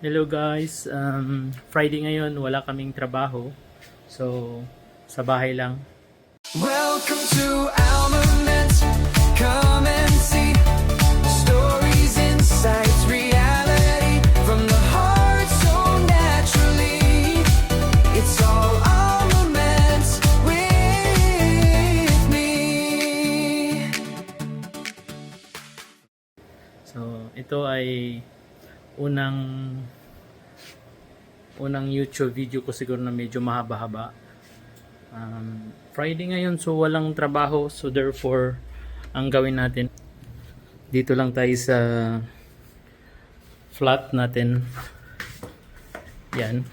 Hello guys, Friday ngayon, wala kaming trabaho. So, sa bahay lang. Welcome to Almament. Come and see stories, insights, reality from the heart so naturally. It's all Almament with me. So, ito ay unang YouTube video ko siguro na medyo mahaba-haba. Friday ngayon, so walang trabaho. So therefore, ang gawin natin, dito lang tayo sa flat natin. Yan.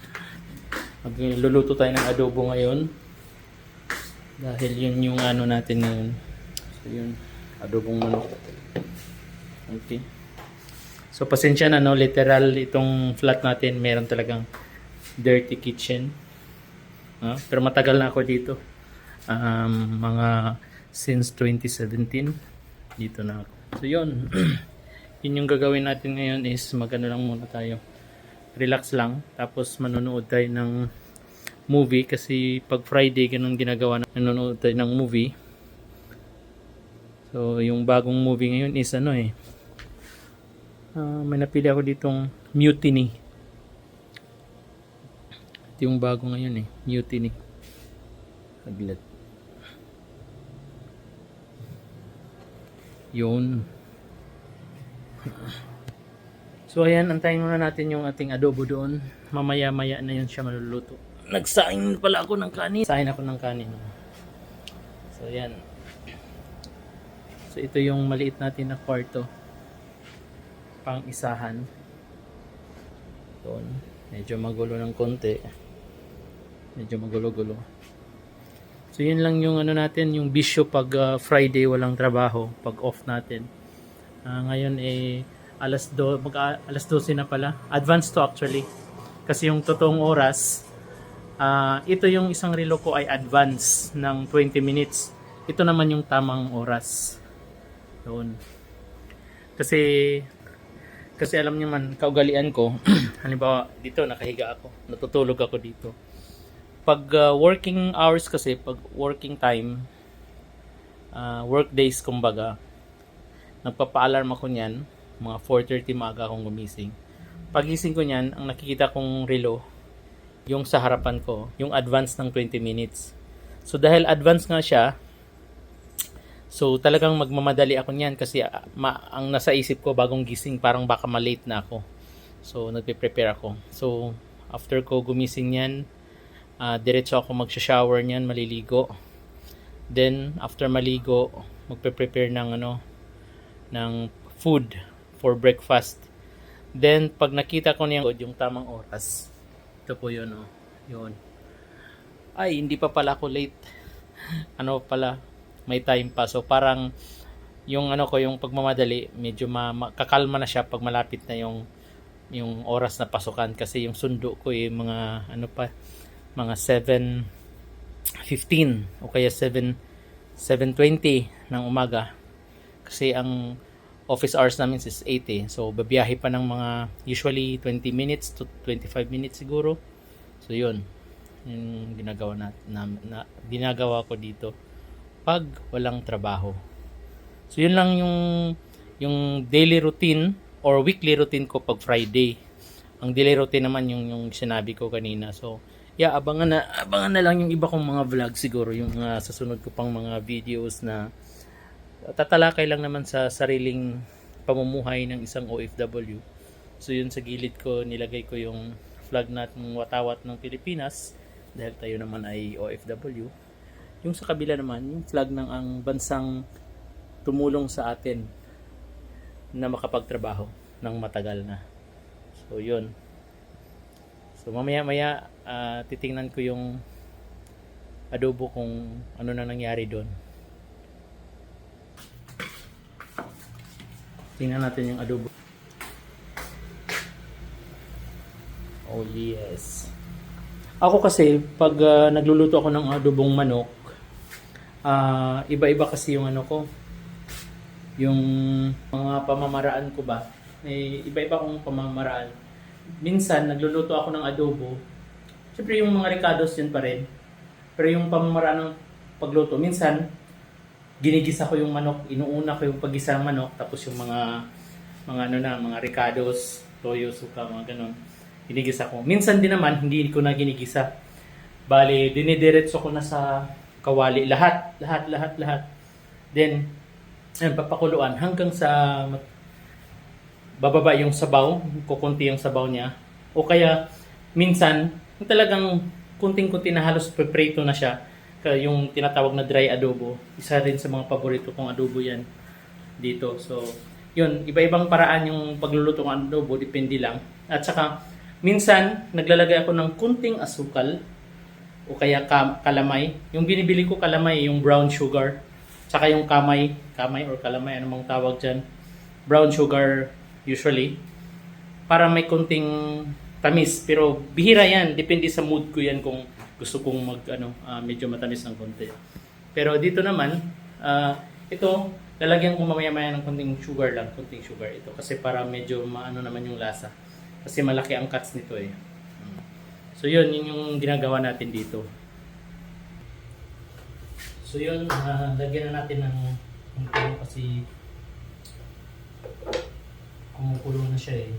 Magluluto tayo ng adobo ngayon. Dahil yun yung ano natin ngayon. So yun, adobong manok. Okay. So pasensya na, no, literal itong flat natin meron talagang dirty kitchen. Pero matagal na ako dito. Mga since 2017 dito na ako. So yun. Yun yung gagawin natin ngayon is magano lang muna tayo. Relax lang. Tapos manonood tayo ng movie kasi pag Friday ganun ginagawa na nanonood tayo ng movie. So yung bagong movie ngayon is ano may napili ako ditong Mutiny. Ito yung bago ngayon Mutiny. Aglat. Yun. So ayan, antayin muna natin yung ating adobo doon. Mamaya-maya na yun siya maluluto. Nagsaing pala ako ng kanin. Sain ako ng kanin. So ayan. So ito yung maliit natin na kwarto. Pang isahan. Doon. Medyo magulo ng konti. Medyo magulo-gulo. So yun lang yung ano natin, yung bisyo pag Friday walang trabaho, pag off natin. Ngayon alas 12 na pala. Advance to actually. Kasi yung totoong oras, ito yung isang relo ko ay advance ng 20 minutes. Ito naman yung tamang oras. Doon. Kasi alam niyo man, kaugalian ko, halimbawa dito nakahiga ako, natutulog ako dito. Pag working hours kasi, pag working time, work days kumbaga, nagpapa-alarm ako niyan, mga 4:30 maaga akong gumising. Pagising ko niyan, ang nakikita kong relo, yung sa harapan ko, yung advance ng 20 minutes. So dahil advance nga siya, so talagang magmamadali ako niyan kasi ang nasa isip ko bagong gising parang baka malate na ako. So nagpe-prepare ako. So after ko gumising niyan, diretso ako magsha-shower niyan, maliligo. Then after maligo, magpe-prepare ng ng food for breakfast. Then pag nakita ko niyan yung tamang oras. Ito po 'yun Yun. Ay, hindi pa pala ako late. May time pa. So parang yung yung pagmamadali medyo kakalma na siya pag malapit na yung oras na pasukan kasi yung sundo ko mga mga 7:15 o kaya 7:20 ng umaga kasi ang office hours namin is 8 so babiyahe pa ng mga usually 20 minutes to 25 minutes siguro. So yun yung ginagawa ko dito pag walang trabaho. So yun lang yung daily routine or weekly routine ko pag Friday. Ang daily routine naman yung sinabi ko kanina. So yeah, abangan na lang yung iba kong mga vlog siguro, yung sa sunod ko pang mga videos na tatalakay lang naman sa sariling pamumuhay ng isang OFW. So yun sa gilid ko nilagay ko yung flag natin watawat ng Pilipinas dahil tayo naman ay OFW. Yung sa kabila naman, yung flag ng ang bansang tumulong sa atin na makapagtrabaho ng matagal na. So, yun. So, mamaya-maya, titingnan ko yung adobo kung ano na nangyari doon. Tingnan natin yung adobo. Oh, yes. Ako kasi, pag nagluluto ako ng adobong manok, iba-iba kasi yung yung mga pamamaraan ko ba. May iba-iba kong pamamaraan minsan nagluluto ako ng adobo. Siyempre yung mga ricados yun pa rin. Pero yung pamamaraan ng pagluto, minsan ginigisa ko yung manok, inuuna ko yung paggisa ng manok, tapos yung mga ricados, toyo, suka, mga ganun. Ginigisa ko. Minsan din naman, hindi ko na ginigisa. Bale, dinidiretso ko na sa kawali. Lahat. Then, ayun, papakuluan hanggang sa bababa yung sabaw, kukunti yung sabaw niya. O kaya, minsan, yung talagang kunting-kunti na halos preprito na siya. Yung tinatawag na dry adobo. Isa rin sa mga paborito kong adobo yan dito. So, yun, iba-ibang paraan yung pagluluto ng adobo, depende lang. At saka, minsan, naglalagay ako ng kunting asukal o kaya kalamay. Yung binibili ko kalamay, yung brown sugar. Tsaka yung kamay or kalamay, anong tawag dyan. Brown sugar usually. Para may kunting tamis. Pero bihira yan. Depende sa mood ko yan kung gusto kong medyo matamis ng konti. Pero dito naman, ito, lalagyan ko mamaya-maya ng kunting sugar lang. Kunting sugar ito. Kasi para medyo maano naman yung lasa. Kasi malaki ang cuts nito eh. So yun yung ginagawa natin dito. So yun, lagyan na natin ng kasi kumukulo na siya eh.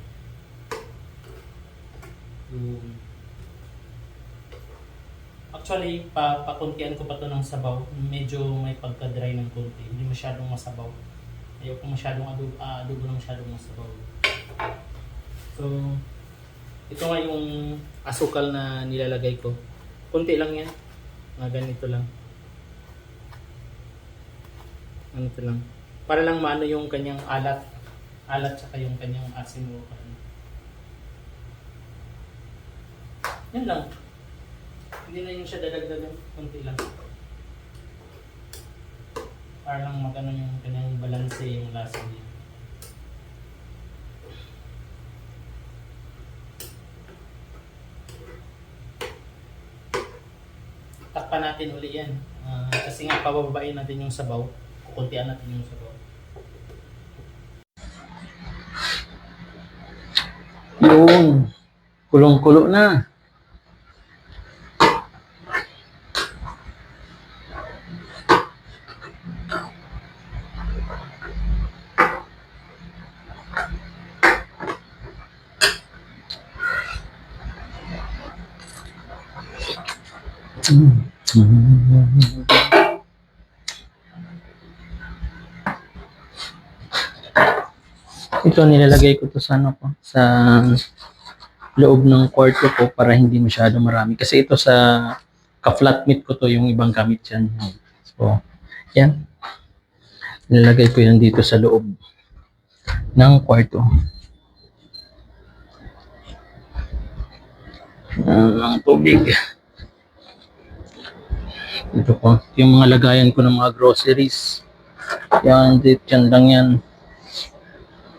Actually, pakuntian ko pa to ng sabaw. Medyo may pagka-dry ng konti. Hindi masyadong masabaw. Ayoko masyadong adobo na masyadong masabaw. So, ito nga yung asukal na nilalagay ko. Kunti lang yan. Ganito lang. Ganito lang. Para lang maano yung kanyang alat. Alat saka yung kanyang asin mo. Yan lang. Hindi na yung siya dadagdagan. Kunti lang. Para lang magano yung kanyang balanse yung lasa niya. Takpan natin uli yan. Kasi nga pababain natin yung sabaw. Kukuntian natin yung sabaw. Yun. Kulong-kulo na. Ito nilalagay ko to sa sa loob ng kwarto ko para hindi masyado marami. Kasi ito sa ka-flat meat ko to yung ibang gamit yan. So, yan. Nilalagay ko yan dito sa loob ng kwarto. Ng tubig. Ito po, yung mga lagayan ko ng mga groceries. Yan, dyan lang yan.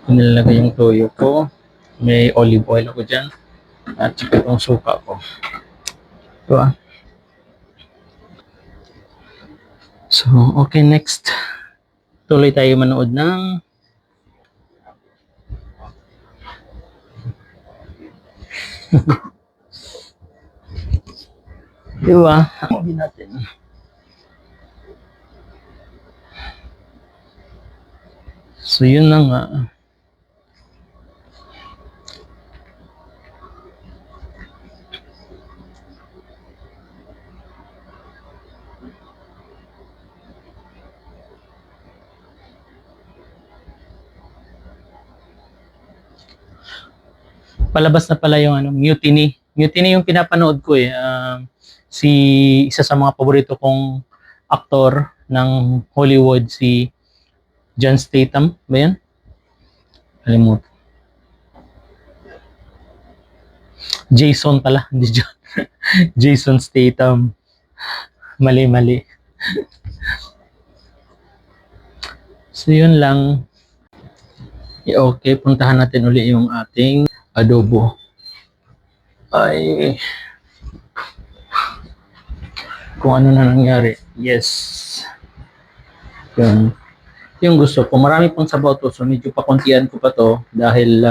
Nilalagay yung toyo ko. May olive oil ako dyan. At saka itong suka ko. Ito ah. So, okay, next. Tuloy tayo manood ng diba? Movie natin. So, yun na nga. Palabas na pala yung Mutiny. Mutiny yung pinapanood ko eh. Isa sa mga paborito kong aktor ng Hollywood, si John Statham. Ba yan? Kalimutan. Jason pala. Hindi John. Jason Statham. Mali. So yun lang. Okay, puntahan natin uli yung ating adobo. Ay, kung ano na nangyari. Yes. Yun. Yung gusto ko. Marami pang sabaw to. So medyo pakuntian ko pa to dahil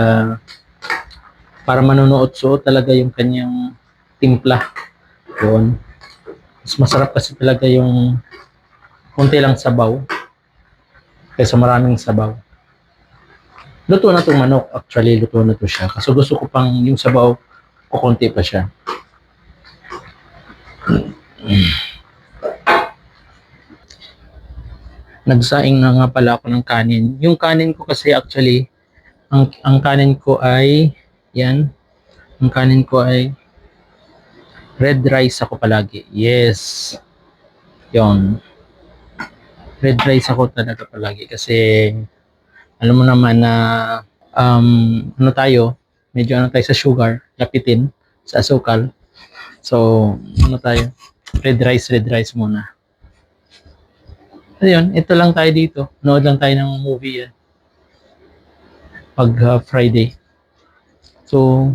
para manunuot-suot talaga yung kanyang timpla. Yun. Mas masarap kasi talaga yung konti lang sabaw kaysa maraming sabaw. Luto na itong manok. Actually, luto na to siya. Kasi gusto ko pang yung sabaw, kukunti pa siya. Nagsaing na nga pala ako ng kanin. Yung kanin ko kasi actually, ang kanin ko ay, yan, ang kanin ko ay red rice ako palagi. Yes. Yon. Red rice ako talaga palagi kasi alam mo naman na ano tayo, medyo ano tayo sa sugar, lapitin sa asukal. So, ano tayo? Red rice muna. Ayun, ito lang tayo dito. Nood lang tayo ng movie yan. Pag Friday. So,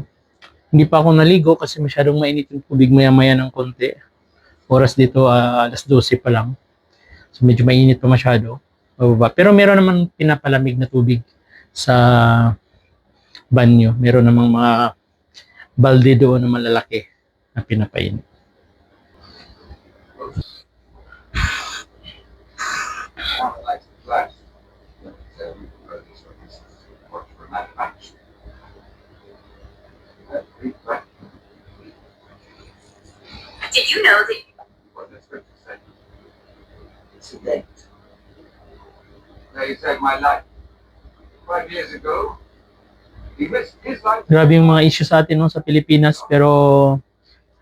hindi pa ako naligo kasi masyadong mainit yung tubig maya-maya ng konti. Oras dito, alas 12 pa lang. So, medyo mainit pa masyado. Bababa. Pero meron naman pinapalamig na tubig sa banyo. Meron namang mga balde doon na malalaki na pinapainit. Did you know that it's a date? Now you saved my life. 5 years ago, he risked his life. Grabe yung mga issue sa atin no, sa Pilipinas, pero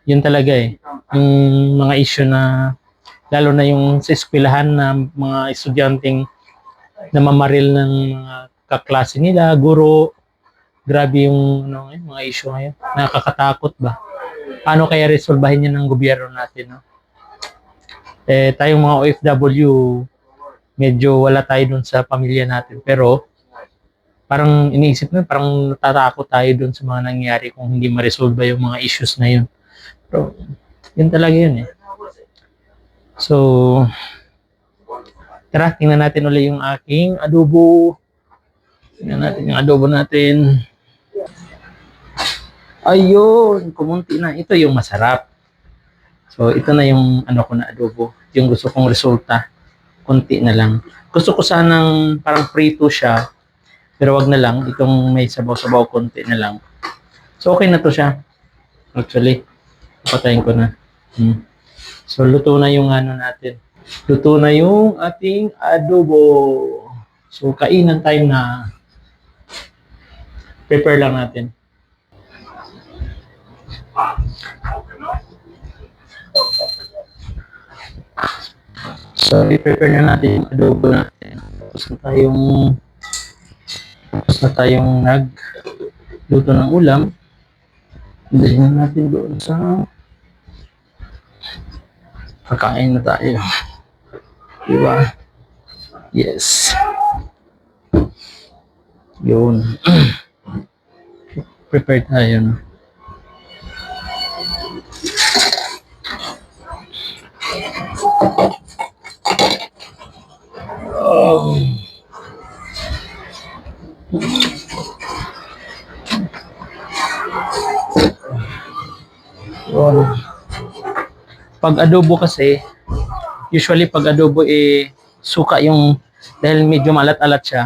yun talaga eh. Yung mga issue na, lalo na yung sa eskwelahan na mga estudyanteng namamaril ng mga kaklase nila, guro. Grabe yung ano, mga issue ngayon. Nakakatakot ba? Paano kaya resolbahin yan ng gobyerno natin? No? Eh, tayong mga OFW, medyo wala tayo dun sa pamilya natin. Pero, parang iniisip na, parang natatakot tayo dun sa mga nangyayari kung hindi ma-resolve yung mga issues na yun. Pero, yun talaga yun eh. So, tara, tingnan natin ulit yung aking adobo. Tingnan natin yung adobo natin. Ayun, kumunti na. Ito yung masarap. So, ito na yung ano ko na adobo. Yung gusto kong resulta. Kunti na lang. Gusto ko sanang parang prito siya. Pero wag na lang. Itong may sabaw-sabaw, kunti na lang. So, okay na to siya. Actually, patayin ko na. So, luto na yung ano natin. Luto na yung ating adobo. So, kainan time na. Prepare lang natin. So, i-prepare na natin yung adobo natin. Tapos na tayong nagluto ng ulam. Dalhin na natin doon sa kakain na tayo. Diba? Yes. Yun. Prepare tayo. No? Yun. Pag adobo kasi, usually pag adobo suka yung, dahil medyo malat-alat siya,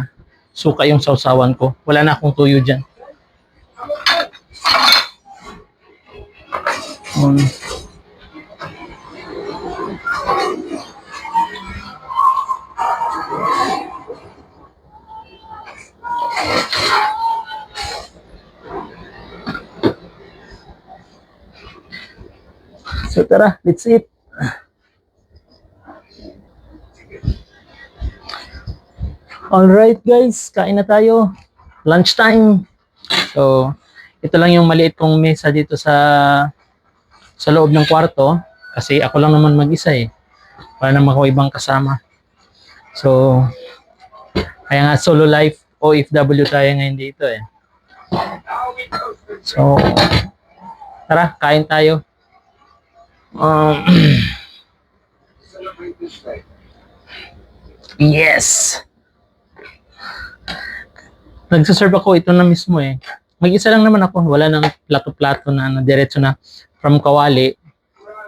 suka yung sausawan ko. Wala na akong tuyo dyan. So tara, let's eat. Alright guys, kain na tayo. Lunchtime. So, ito lang yung maliit kong mesa dito sa loob ng kwarto. Kasi ako lang naman mag-isa eh. Para naman ako ibang kasama. So, kaya nga solo life, OFW tayo ngayon dito eh. So, tara, kain tayo. Yes! Nagsaserve ako ito na mismo eh. Mag-isa lang naman ako. Wala nang plato-plato na diretso na from kawali,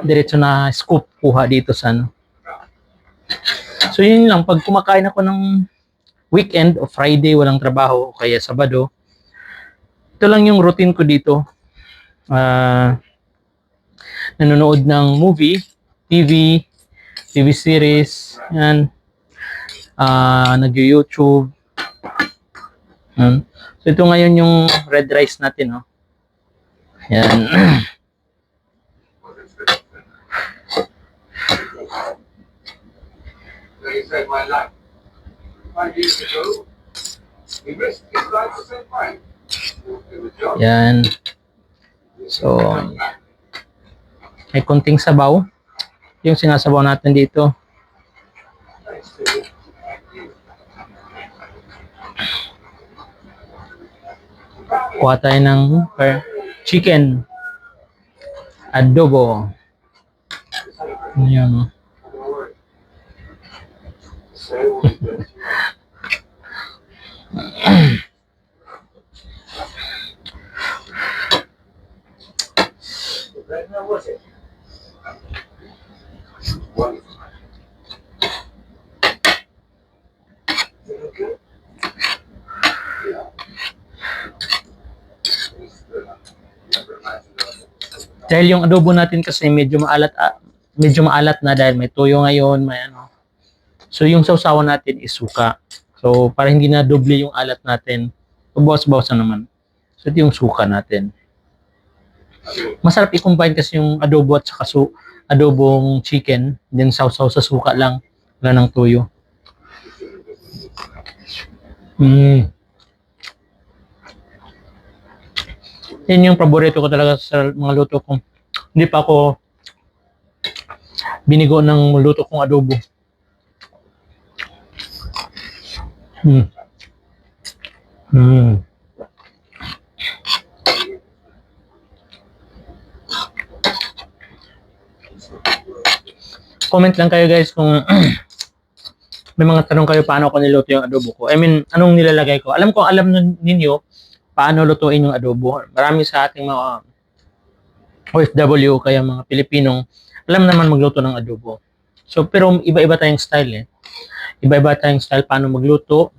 diretso na scoop kuha dito sa ano. So yun lang, pag kumakain ako ng weekend o Friday, walang trabaho, o kaya Sabado, ito lang yung routine ko dito. Nanonood ng movie, TV series, yan. Nag-YouTube. Yan. So ito ngayon yung red rice natin, oh. Yan. They said my life. 5 years ago, he risked his life to save mine. It was job. Yan. So, may konting sabaw. Yung sinasabaw natin dito. Kuha tayo ng chicken adobo. Ayan. Dahil yung adobo natin kasi medyo maalat na dahil may toyo ngayon, may ano. So yung sausawan natin is suka. So para hindi na doble yung alat natin, bawas-bawasan naman. So ito yung suka natin. Masarap i-combine kasi yung adobo at saka adobong chicken, then sausaw sa suka lang, wala ng toyo. Yan yung paborito ko talaga sa mga luto ko. Hindi pa ako binigo ng luto kong adobo. Comment lang kayo guys kung may mga tanong kayo paano ko niluto yung adobo ko. I mean, anong nilalagay ko. Alam ninyo paano lutuin yung adobo. Marami sa ating mga OFW kaya mga Pilipinong alam naman magluto ng adobo. So pero iba-iba tayong style eh. Iba-iba tayong style paano magluto,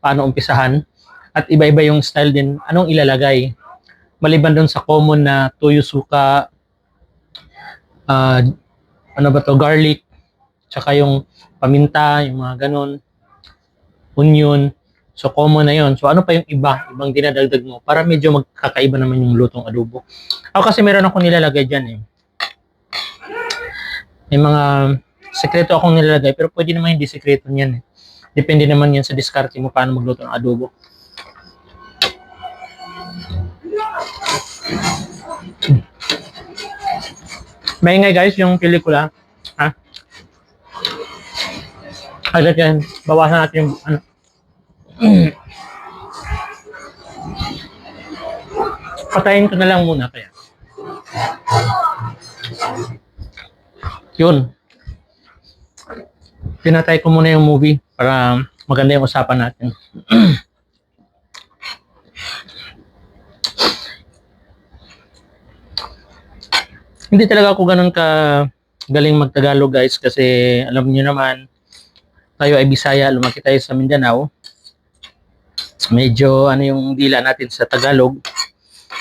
paano umpisahan, at iba-iba yung style din anong ilalagay. Maliban doon sa common na toyo, suka, garlic, tsaka yung paminta, yung mga ganon, onion. So, common na yon. So, ano pa yung ibang dinadagdag mo para medyo magkakaiba naman yung lutong adobo. Ako kasi meron akong nilalagay dyan eh. May mga sekreto akong nilalagay pero pwede naman hindi sekreto niyan eh. Depende naman yan sa diskarte mo paano magluto ng adobo. Maingay guys yung pelikula. Ha? Agad yan. Bawasan natin yung ano. Patayin ko na lang muna kaya. Yun. Pinatay ko muna yung movie para maganda yung usapan natin. Hindi talaga ako ganun ka galing magtagalog guys kasi alam niyo naman tayo ay Bisaya, lumaki tayo sa Mindanao. Medyo ano yung dila natin sa Tagalog.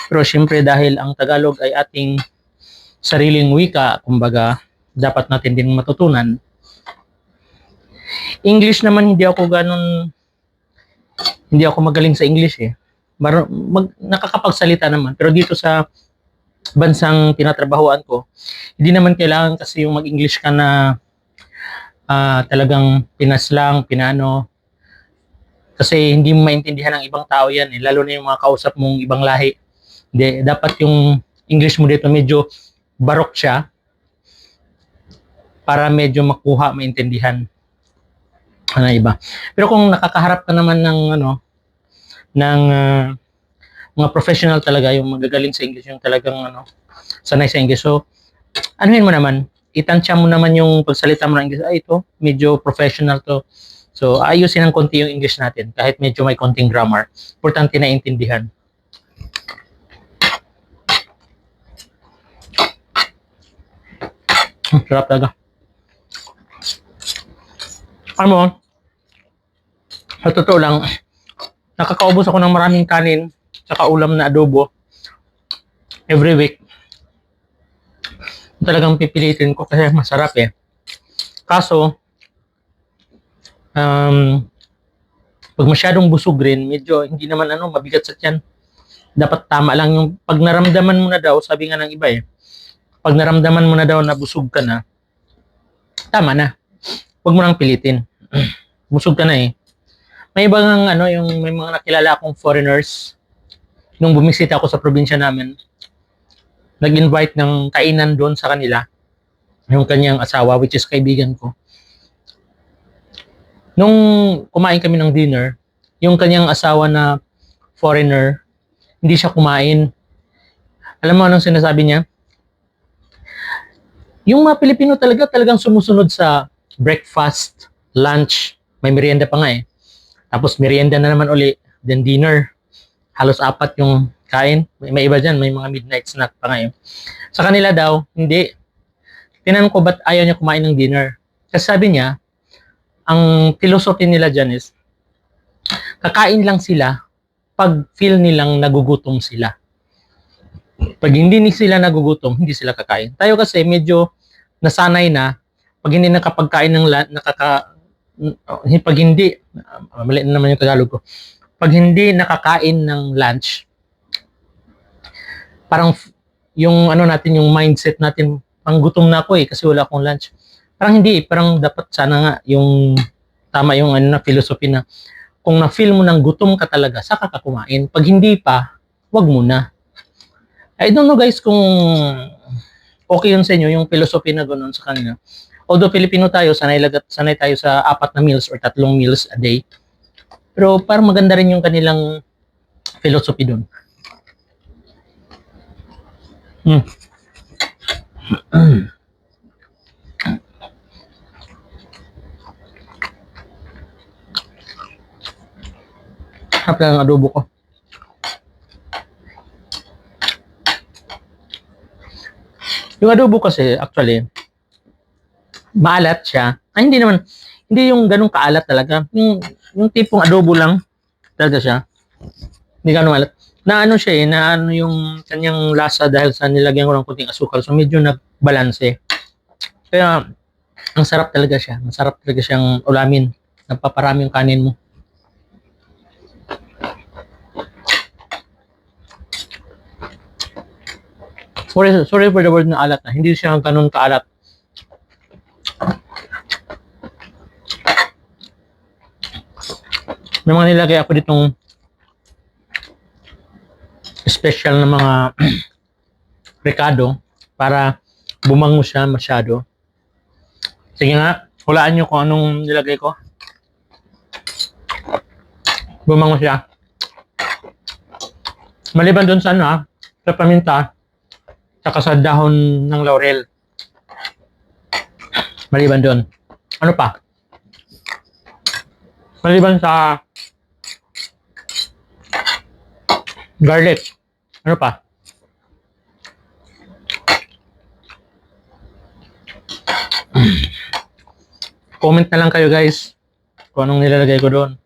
Pero syempre dahil ang Tagalog ay ating sariling wika, kumbaga dapat natin din matutunan. English naman hindi ako magaling sa English eh. Nakakapagsalita naman pero dito sa bansang tinatrabahuan ko, hindi naman kailangan kasi yung mag-English ka na talagang pinaslang, pinano. Kasi hindi mo maintindihan ng ibang tao yan eh, lalo na yung mga kausap mong ibang lahi. Hindi, dapat yung English mo dito medyo barok siya para medyo makuha, maintindihan na iba. Pero kung nakakaharap ka naman ng mga professional talaga, yung magagaling sa English, yung talagang sanay sa English. So, anuhin mo naman, itansya mo naman yung pagsalita mo ng English. Ito, medyo professional to. So, ayusin ng konti yung English natin kahit medyo may konting grammar. Importante na intindihan. Sarap talaga. Alam mo, sa totoo lang, nakakaubos ako ng maraming kanin tsaka ulam na adobo every week. Talagang pipilitin ko kasi masarap eh. Kaso, pag masyadong busog rin, medyo hindi naman mabigat sa tiyan. Dapat tama lang yung pag naramdaman mo na daw, sabi nga ng iba eh, pag naramdaman mo na daw na busog ka na, tama na. Huwag mo nang pilitin. Busog ka na eh. May ibang yung may mga nakilala akong foreigners nung bumisita ako sa probinsya namin. Nag-invite ng kainan doon sa kanila. Yung kanyang asawa, which is kaibigan ko. Nung kumain kami ng dinner, yung kanyang asawa na foreigner, hindi siya kumain. Alam mo anong sinasabi niya? Yung mga Pilipino talagang sumusunod sa breakfast, lunch, may merienda pa nga eh. Tapos merienda na naman uli, then dinner. Halos 4 yung kain. May iba dyan, may mga midnight snack pa nga eh. Sa kanila daw, hindi. Tinanong ko ba't ayaw niya kumain ng dinner. Kasi sabi niya, ang philosophy nila dyan is, kakain lang sila pag feel nilang nagugutom sila. Pag hindi sila nagugutom, hindi sila kakain. Tayo kasi medyo nasanay na pag hindi nakapagkain ng pag hindi, mali na naman yung Tagalog ko. Pag hindi nakakain ng lunch, parang yung natin, yung mindset natin, pang gutom na ako eh kasi wala akong lunch. Parang hindi, parang dapat sana nga yung tama yung philosophy na kung na-feel mo ng gutom ka talaga, saka ka kumain. Pag hindi pa, wag muna. I don't know guys kung okay yun sa inyo, yung philosophy na gano'n sa kanila. Although Filipino tayo, sanay tayo sa 4 na meals or 3 meals a day. Pero parang maganda rin yung kanilang philosophy doon. Sarap lang ang adobo ko. Yung adobo kasi, actually, maalat siya. Ay, hindi naman, hindi yung ganun kaalat talaga. Yung tipong adobo lang, talaga siya. Hindi ganun maalat. Na siya eh, na yung kanyang lasa dahil sa nilagyan ko ng kunting asukal. So, medyo nagbalanse. Kaya, ang sarap talaga siya. Masarap talaga siyang ulamin. Nagpaparami yung kanin mo. Sorry for the word na alat na. Hindi siya ganun kaalat. May mga nilagay ako ditong special na mga recado para bumango siya masyado. Sige nga, hulaan nyo kung anong nilagay ko. Bumango siya. Maliban doon sa sa paminta, saka sa dahon ng laurel. Maliban doon. Ano pa? Maliban sa garlic. Ano pa? Comment na lang kayo guys kung anong nilalagay ko doon.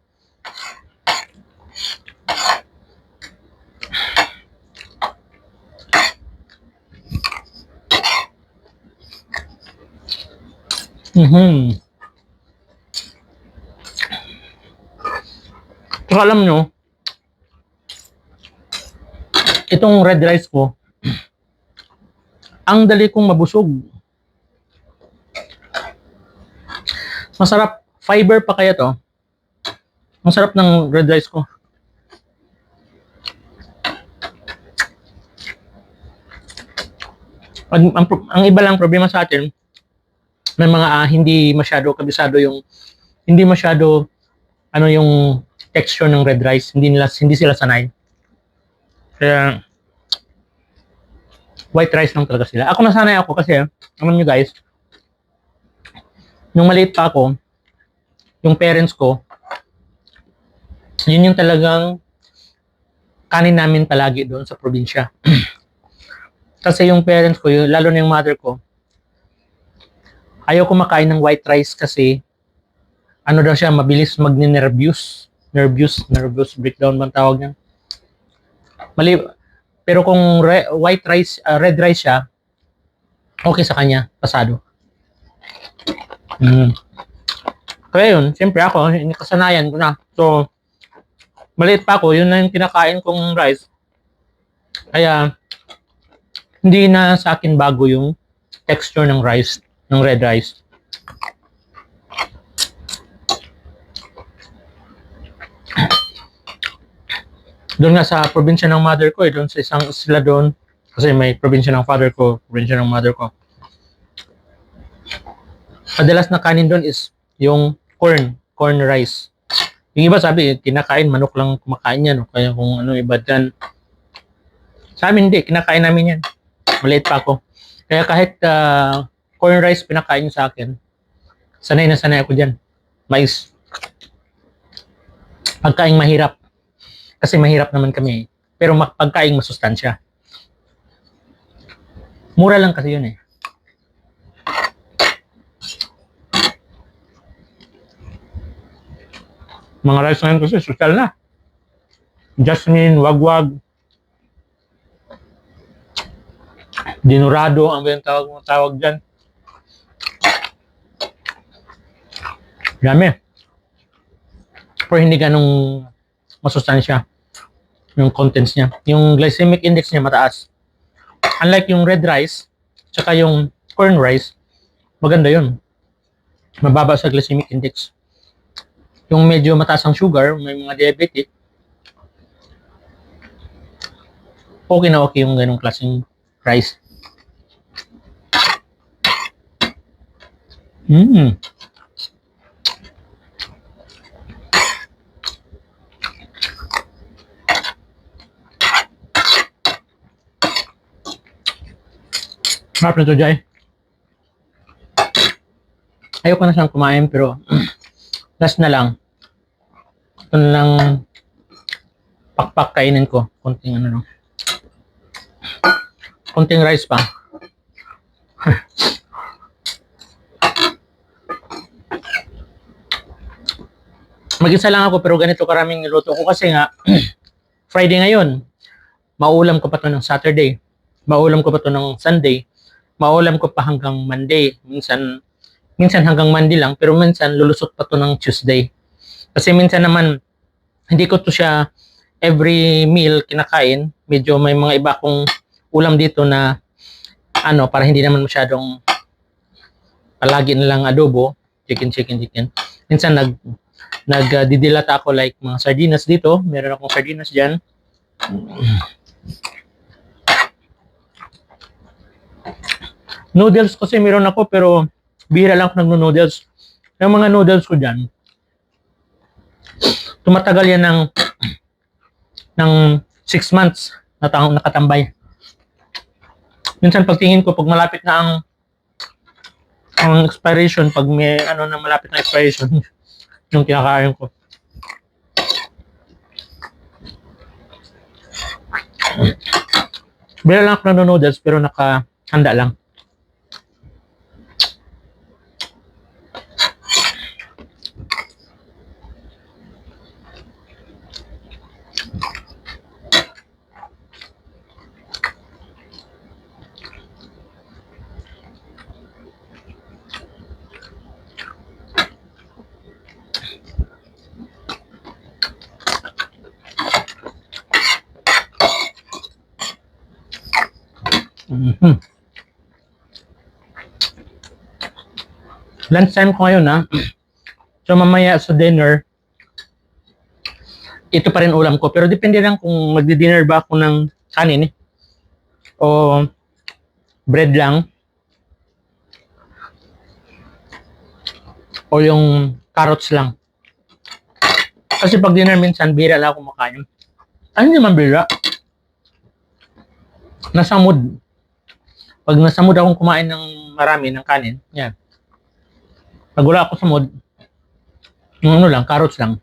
Kung alam nyo, itong red rice ko, ang dali kong mabusog. Masarap. Fiber pa kaya to. Masarap ng red rice ko. Ang iba lang problema sa atin, may mga hindi masyado kabisado yung hindi masyado yung texture ng red rice, hindi sila sanay. Kaya white rice lang talaga sila. Ako nasanay ako kasi alam niyo guys, nung maliit pa ako, yung parents ko, yun yung talagang kanin namin palagi doon sa probinsya. Kasi yung parents ko, lalo na yung mother ko, Ayaw kumakain ng white rice kasi ano daw siya, mabilis magne-nervous. Nervous breakdown bang tawag niyan? Mali, pero kung white rice, red rice siya, okay sa kanya, pasado. Kaya yun, siyempre ako, kasanayan ko na. So, maliit pa ako, yun na yung kinakain kong rice. Kaya, hindi na sa akin bago yung texture ng rice, ng red rice. Doon nga sa probinsya ng mother ko, doon sa isang isla doon, kasi may probinsya ng father ko, probinsya ng mother ko. Madalas na kanin doon is yung corn rice. Yung iba sabi, kinakain, manok lang kumakain yan, o kaya kung ano iba dyan. Sa amin hindi, kinakain namin yan. Maliit pa ako. Kaya kahit corn rice pinakain sa akin, sanay na sanay ako dyan. Mais. Pagkain mahirap. Kasi mahirap naman kami. Pero pagkain masustansya. Mura lang kasi yun eh. Mga rice ngayon kasi social na. Jasmine, wagwag, dinurado, ang ba yung tawag dyan? Dami. Pero hindi ganong masustansya yung contents niya. Yung glycemic index niya mataas. Unlike yung red rice, tsaka yung corn rice, maganda yun. Mababa sa glycemic index. Yung medyo mataas ang sugar, may mga diabetic, okay na okay yung ganong klaseng rice. Sarap na to, Jai. Ayoko na siyang kumain, pero last na lang. Ito na lang pakpak kainin ko. Konting ano, konting rice pa. Mag-isa lang ako, pero ganito karaming niluto ko kasi nga, Friday ngayon. Mauulam ko pa to ng Saturday. Mauulam ko pa to ng Sunday. Mauulam ko pa hanggang Monday. Minsan hanggang Monday lang, pero minsan lulusot pa to ng Tuesday. Kasi minsan naman, hindi ko to siya every meal kinakain. Medyo may mga iba akong ulam dito na ano, para hindi naman masyadong palagi na lang adobo, chicken. Minsan nagdidilata ako like mga sardinas dito. Meron akong sardinas dyan. Noodles kasi meron ako, pero bihira lang ako nagno-noodles. Yung mga noodles ko dyan, tumatagal yan ng 6 months na nakatambay. Minsan pagtingin ko, pag malapit na ang expiration, pag may ano na malapit na expiration, yung kinakain ko. Bihira lang ako nagno-noodles, pero nakahanda lang. Lunch time ko ngayon ha. So mamaya sa dinner, ito pa rin ulam ko. Pero depende lang kung magdi-dinner ba ako ng kanin o bread lang o yung carrots lang. Kasi pag dinner minsan bira lang ako kumakain. Ano naman bira? Nasa mood. Pag nasa mood akong kumain ng marami ng kanin, yan. Pag wala ako sa mood, yung ano lang, carrots lang.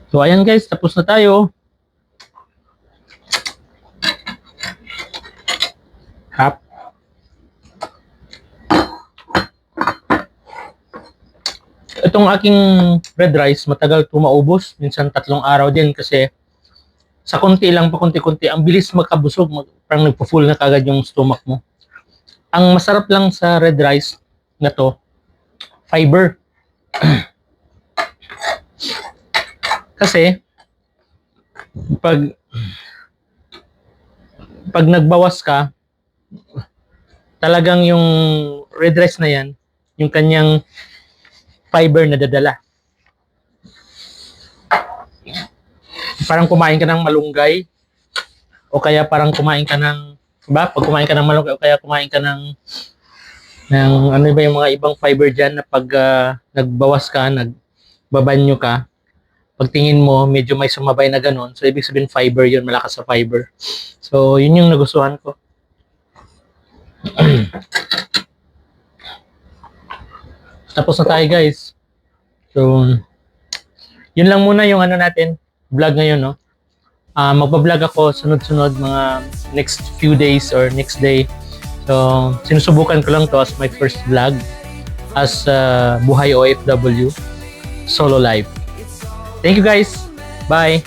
So, ayan guys, tapos na tayo. Hap. Itong aking red rice, matagal ito maubos. Minsan 3 araw din kasi sa konti lang, pa konti-konti, ang bilis magkabusog. Parang nagpo-full na kagad yung stomach mo. Ang masarap lang sa red rice na to, fiber. Kasi, pag nagbawas ka, talagang yung red rice na yan, yung kanyang fiber na dadala. Parang kumain ka ng malunggay, o kaya parang kumain ka ng, diba? Pag kumain ka ng malunggay, o kaya kumain ka ng ano ba yung mga ibang fiber dyan na pag nagbawas ka, nagbabanyo ka, pagtingin mo, medyo may sumabay na ganun. So, ibig sabihin fiber yun, malakas sa fiber. So, yun yung nagustuhan ko. Tapos na tayo, guys. So, yun lang muna yung ano natin, vlog ngayon, no? Magpa-vlog ako sunod-sunod mga next few days or next day. So, sinusubukan ko lang to as my first vlog as Buhay OFW solo life. Thank you guys. Bye.